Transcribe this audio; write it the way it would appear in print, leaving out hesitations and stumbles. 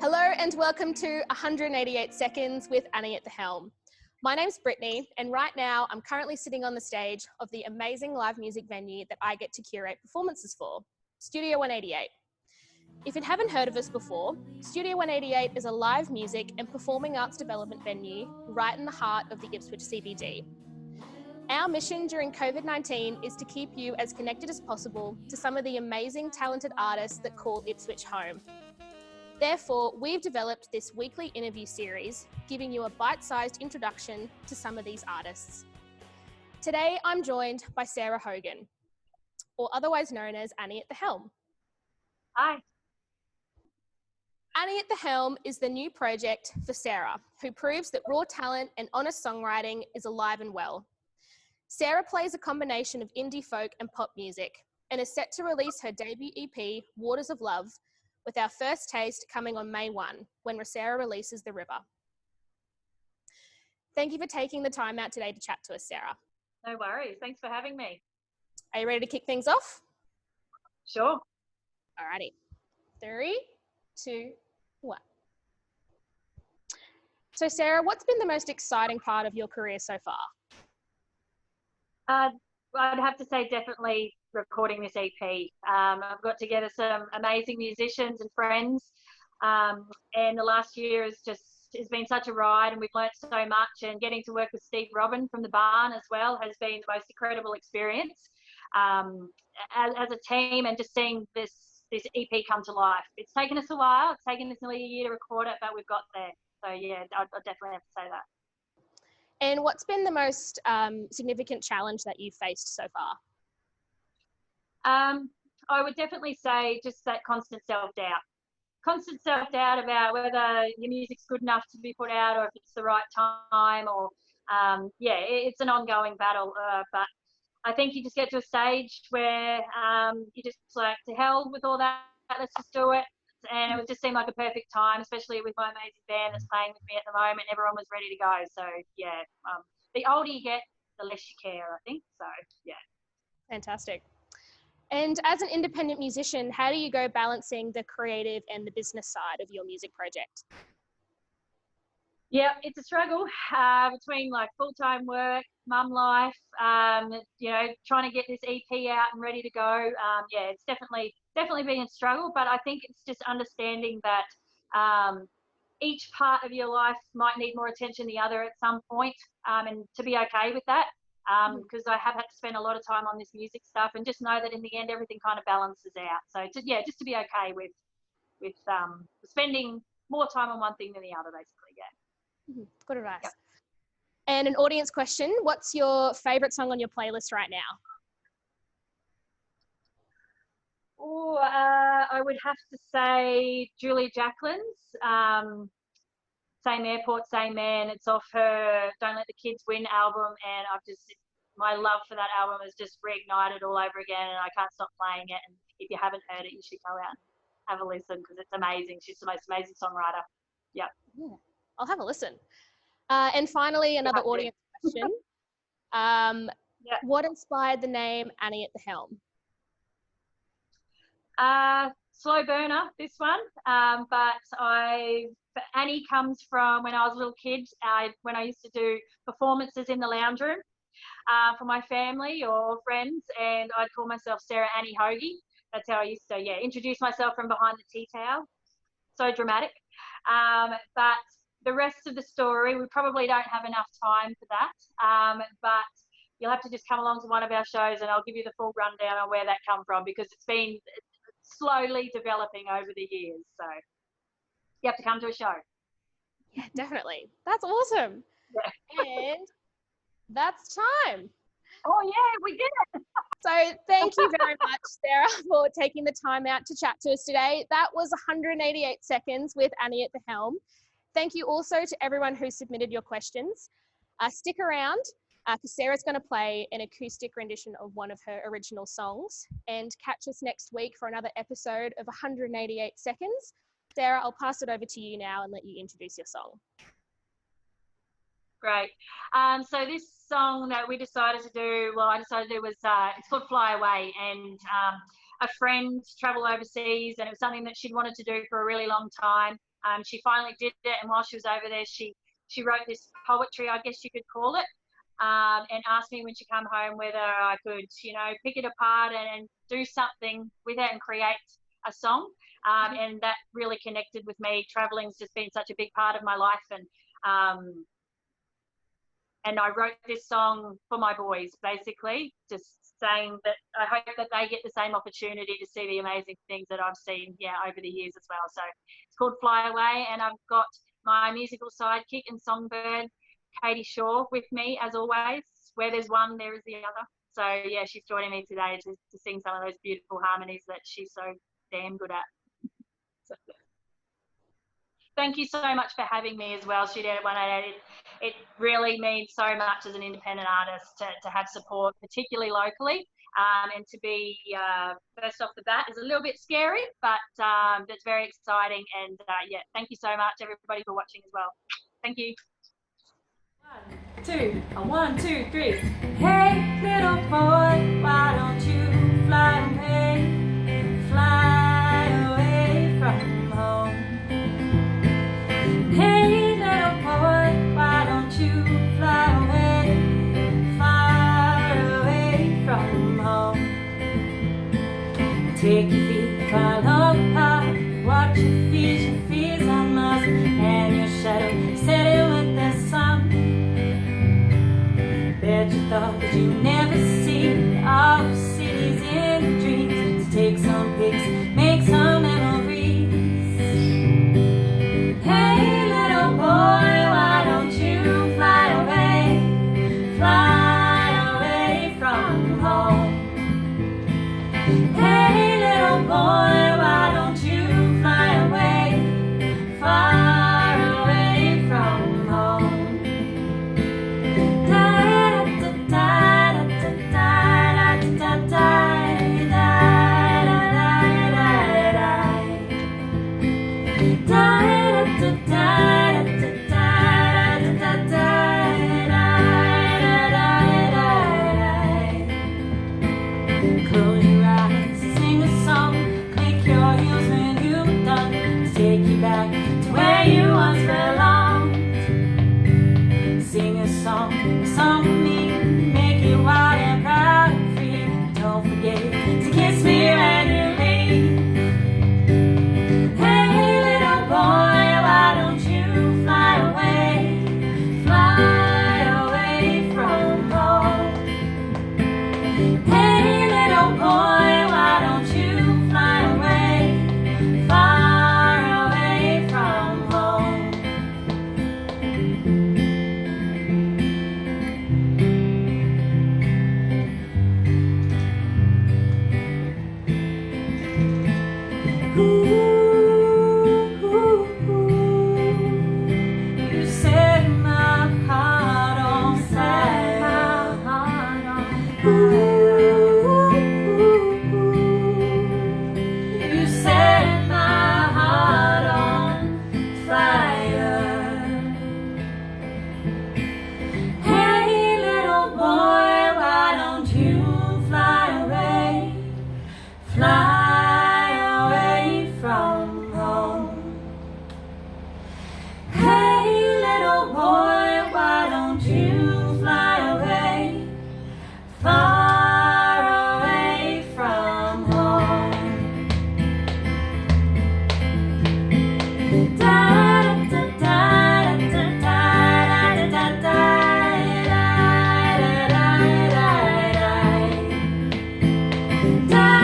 Hello and welcome to 188 Seconds with Annie at the Helm. My name's Brittany and right now I'm currently sitting on the stage of the amazing live music venue that I get to curate performances for, Studio 188. If you haven't heard of us before, Studio 188 is a live music and performing arts development venue right in the heart of the Ipswich CBD. Our mission during COVID-19 is to keep you as connected as possible to some of the amazing talented artists that call Ipswich home. Therefore, we've developed this weekly interview series, giving you a bite-sized introduction to some of these artists. Today, I'm joined by Sarah Hogan, or otherwise known as Annie at the Helm. Hi. Annie at the Helm is the new project for Sarah, who proves that raw talent and honest songwriting is alive and well. Sarah plays a combination of indie folk and pop music and is set to release her debut EP, Waters of Love, with our first taste coming on May 1, when Sarah releases The River. Thank you for taking the time out today to chat to us, Sarah. No worries. Thanks for having me. Are you ready to kick things off? Sure. Alrighty. 3, 2, 1. So Sarah, what's been the most exciting part of your career so far? I'd have to say definitely recording this EP. I've got together some amazing musicians and friends, and the last year has been such a ride, and we've learnt so much. And getting to work with Steve Robin from the Barn as well has been the most incredible experience as a team, and just seeing this EP come to life. It's taken us a while. It's taken us nearly a year to record it, but we've got there. So yeah, I'd definitely have to say that. And what's been the most significant challenge that you've faced so far? I would definitely say just that constant self-doubt. Constant self-doubt about whether your music's good enough to be put out or if it's the right time, or it's an ongoing battle. But I think you just get to a stage where you just like, to hell with all that, let's just do it. And it would just seem like a perfect time, especially with my amazing band that's playing with me at the moment. Everyone was ready to go. So yeah, the older you get, the less you care, I think. So yeah. Fantastic. And as an independent musician, how do you go balancing the creative and the business side of your music project? Yeah, it's a struggle between like full-time work, mum life, trying to get this EP out and ready to go. It's definitely been a struggle, but I think it's just understanding that each part of your life might need more attention than the other at some point, and to be okay with that. Because I have had to spend a lot of time on this music stuff, and just know that in the end everything kind of balances out. So just to be okay with spending more time on one thing than the other, basically. Yeah. Good advice. Yep. And an audience question: what's your favourite song on your playlist right now? Oh, I would have to say Julia Jacqueline's Same Airport, Same Man. It's off her Don't Let the Kids Win album, and my love for that album has just reignited all over again, and I can't stop playing it. And if you haven't heard it, you should go out and have a listen, because it's amazing. She's the most amazing songwriter. Yeah. I'll have a listen. And finally, another audience question. What inspired the name Annie at the Helm? Slow burner, this one. But Annie comes from when I was a little kid, when I used to do performances in the lounge room for my family or friends, and I'd call myself Sarah Annie Hoagie. That's how I used to introduce myself from behind the tea towel. So dramatic. But the rest of the story, we probably don't have enough time for that. But you'll have to just come along to one of our shows and I'll give you the full rundown on where that come from, because it's been slowly developing over the years. So you have to come to a show. Yeah, definitely. That's awesome. Yeah. And that's time. Oh yeah, we did it. So thank you very much, Sarah, for taking the time out to chat to us today. That was 188 Seconds with Annie at the Helm. Thank you also to everyone who submitted your questions. Stick around, because Sarah's going to play an acoustic rendition of one of her original songs, and catch us next week for another episode of 188 Seconds. Sarah, I'll pass it over to you now and let you introduce your song. Great. So this song that I decided to do was, it's called Fly Away, and a friend traveled overseas, and it was something that she'd wanted to do for a really long time. She finally did it, and while she was over there, she wrote this poetry, I guess you could call it, and asked me when she came home whether I could, pick it apart and do something with it and create a song. And that really connected with me. Traveling's just been such a big part of my life, and I wrote this song for my boys, basically, just saying that I hope that they get the same opportunity to see the amazing things that I've seen, over the years as well. So it's called Fly Away, and I've got my musical sidekick and songbird, Katie Shaw, with me as always. Where there's one, there is the other. So yeah, she's joining me today to sing some of those beautiful harmonies that she's so damn good at. So, thank you so much for having me as well, Studio 188. It really means so much as an independent artist to have support, particularly locally, and to be first off the bat is a little bit scary, but it's very exciting. And thank you so much, everybody, for watching as well. Thank you. 1, 2, 3. Hey, little boy, why don't you fly away from home? Hey, little boy, why don't you fly away, far away from home? Take your feet, follow the path, watch your feet on Mars, and your shadow setting with the sun. Bet you thought that you'd never see all the cities in your dreams. So take some pics, make some memories. Hey, little boy, why don't you fly away from home? Hey, little boy, why don't you fly away, far away from home? Close your eyes, sing a song, click your heels when you're done, to take you back to where you once belonged. Sing a song for me, make it wild and proud and free. Don't forget to kiss me when you leave. Hey, little boy, why don't you fly away from home? Hey, little boy, why don't you fly away, far away from home? You set my heart on fire. You set my heart on fire. Hey, little boy, why don't you fly away from home? Hey, little boy, why don't you fly away, far away from home? Da da da da da da da da da da da da da.